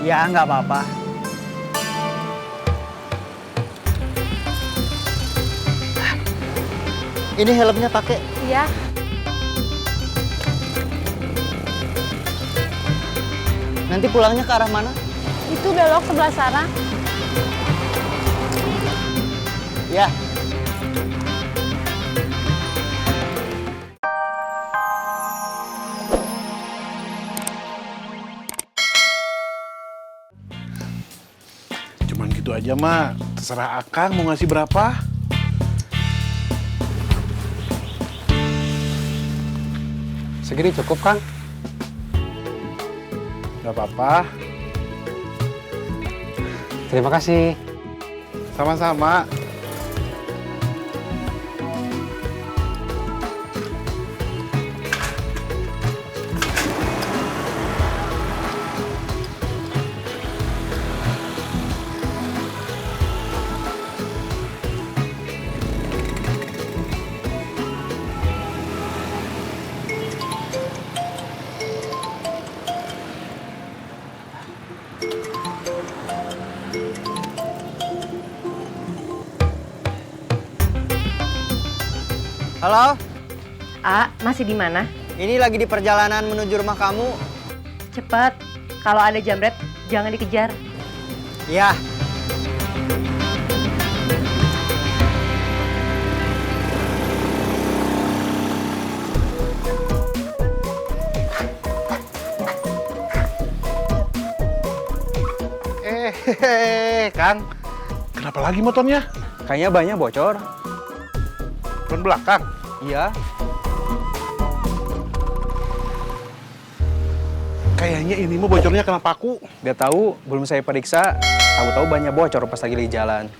Ya, nggak apa-apa. Ini helmnya pakai. Iya. Nanti pulangnya ke arah mana? Itu belok sebelah sana. Ya. Cuman gitu aja, Mak. Terserah Akang mau ngasih berapa. Segini cukup, Kang? Gak apa-apa. Terima kasih. Sama-sama. Halo, Masih di mana? ini lagi di perjalanan menuju rumah kamu. Cepat. Kalau ada jamret, jangan dikejar. Ya. Kang. Kenapa lagi motornya? Kayaknya banyak bocor. Ban belakang. Iya. Kayaknya ini mah bocornya kena paku. Gak tahu, belum saya periksa. Tahu-tahu banyak bocor pas lagi di jalan.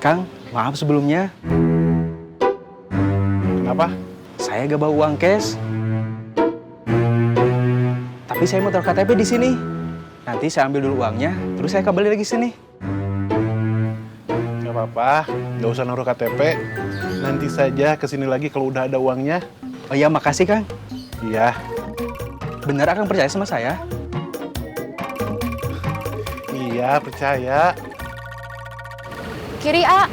Kang, maaf sebelumnya. Kenapa? Saya gak bawa uang cash. Tapi saya mau taruh KTP di sini. Nanti saya ambil dulu uangnya, terus saya kembali lagi sini. Gak apa-apa. Gak usah naruh KTP. Nanti saja kesini lagi kalau udah ada uangnya. Oh iya, makasih Kang. Iya. Benar Akang percaya sama saya? Iya, percaya. Kiri, A.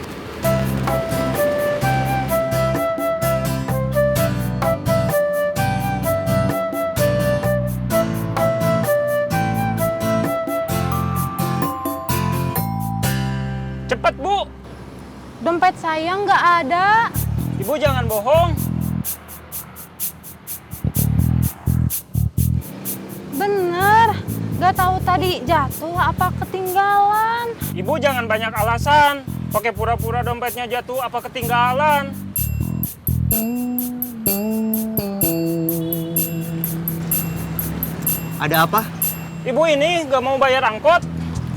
Cepat, Bu. Dompet saya nggak ada. Ibu jangan bohong. Bener. Nggak tahu tadi jatuh apa ketinggalan. Ibu jangan banyak alasan. Pakai pura-pura dompetnya jatuh apa ketinggalan. Ada apa? Ibu ini nggak mau bayar angkot.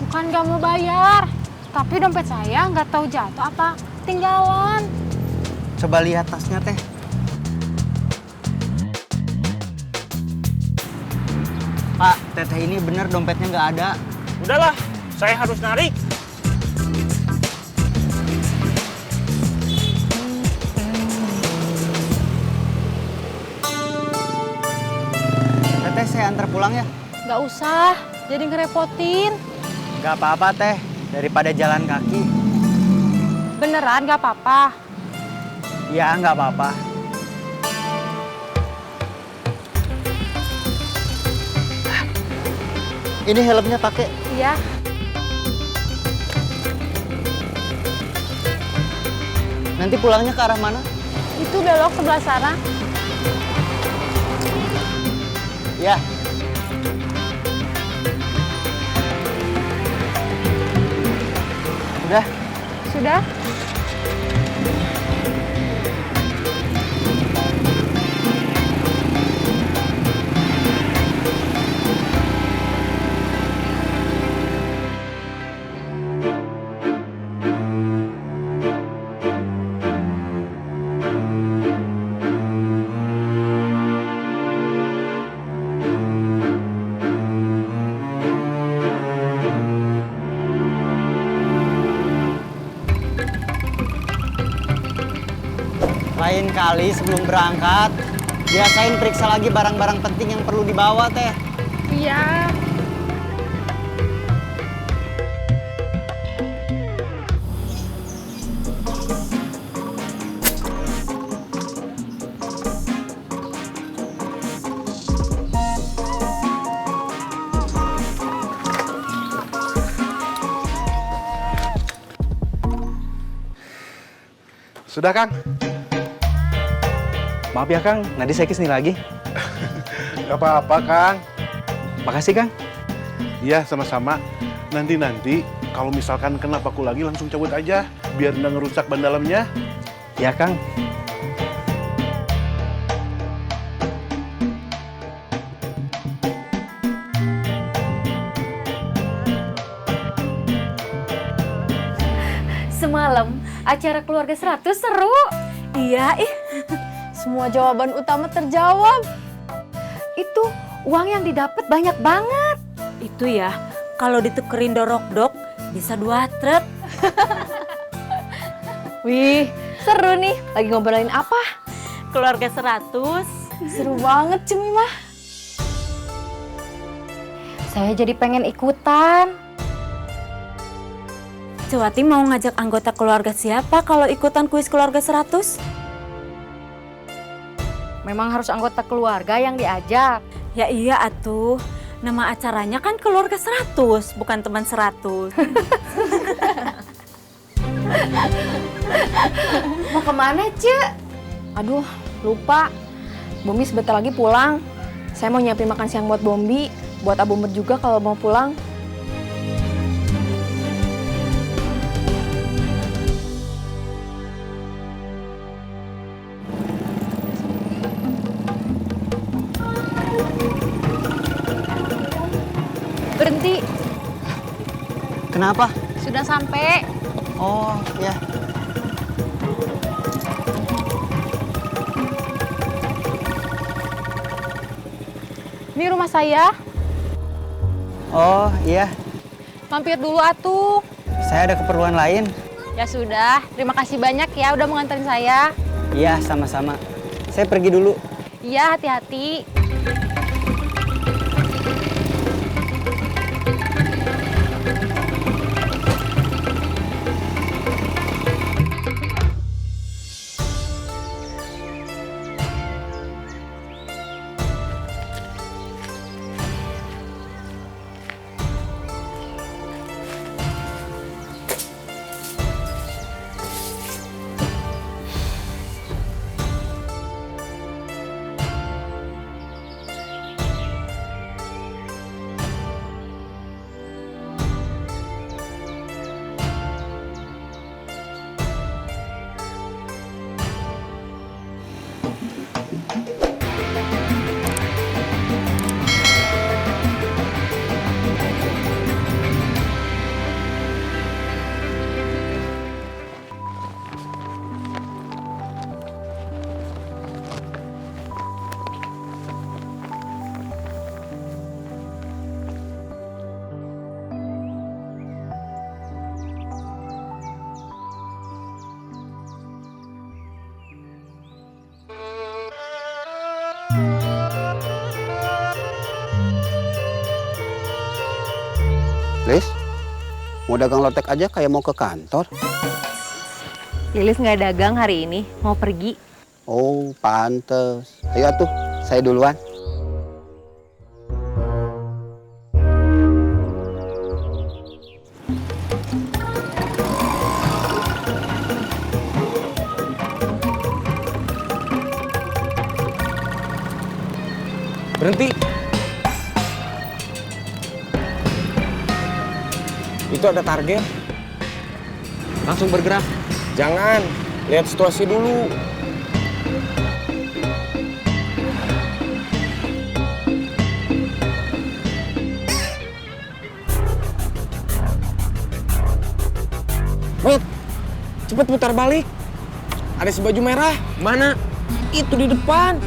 Bukan nggak mau bayar. Tapi dompet saya nggak tahu jatuh apa ketinggalan. Coba lihat tasnya, Teh. Pak, Teteh ini bener dompetnya nggak ada. Udahlah, saya harus narik. Teteh, saya antar pulang ya. Nggak usah, jadi ngerepotin. Nggak apa-apa, Teh. Daripada jalan kaki. Beneran nggak apa-apa. Ya, nggak apa-apa. Ini helmnya pakai. Iya. Nanti pulangnya ke arah mana? Itu belok sebelah sana. Ya. Udah. Sudah? sekali sebelum berangkat. Biasain periksa lagi barang-barang penting yang perlu dibawa teh. Iya. Sudah, Kang? Maaf ya Kang, nanti saya kesini lagi. Gak apa-apa, Kang. Makasih Kang. Iya, sama-sama. Nanti kalau misalkan kena paku lagi langsung cabut aja, biar nggak ngerusak ban dalamnya. Ya Kang. Semalam acara keluarga 100 seru. Iya, semua jawaban utama terjawab. Itu uang yang didapat banyak banget. Itu ya, kalau ditukerin dorok-dok bisa 2 truk. Wih, seru nih. Lagi ngobrolin apa? Keluarga 100. Seru banget Cemimah. Saya jadi pengen ikutan. Cuwati mau ngajak anggota keluarga siapa kalau ikutan kuis keluarga 100? Memang harus anggota keluarga yang diajak. Ya iya atuh, nama acaranya kan keluarga 100, bukan teman 100. Mau kemana, Cek? Aduh, lupa. Bombi sebentar lagi pulang. Saya mau nyiapin makan siang buat Bombi, buat Abumber juga kalau mau pulang. Berhenti, Kenapa? sudah sampai. Oh, ya. Ini rumah saya. Oh, iya. Mampir dulu atuh. Saya ada keperluan lain. Ya sudah, terima kasih banyak ya udah mengantarin saya. Iya, sama-sama. Saya pergi dulu. Iya, hati-hati. Lilis, mau dagang lotek aja kayak mau ke kantor. Lilis nggak dagang hari ini, mau pergi. Oh, pantes. Ayo atuh, saya duluan. Berhenti. Itu ada target. Langsung bergerak. Jangan, lihat situasi dulu. Wait, cepet putar balik. Ada si baju merah. Mana? Itu di depan.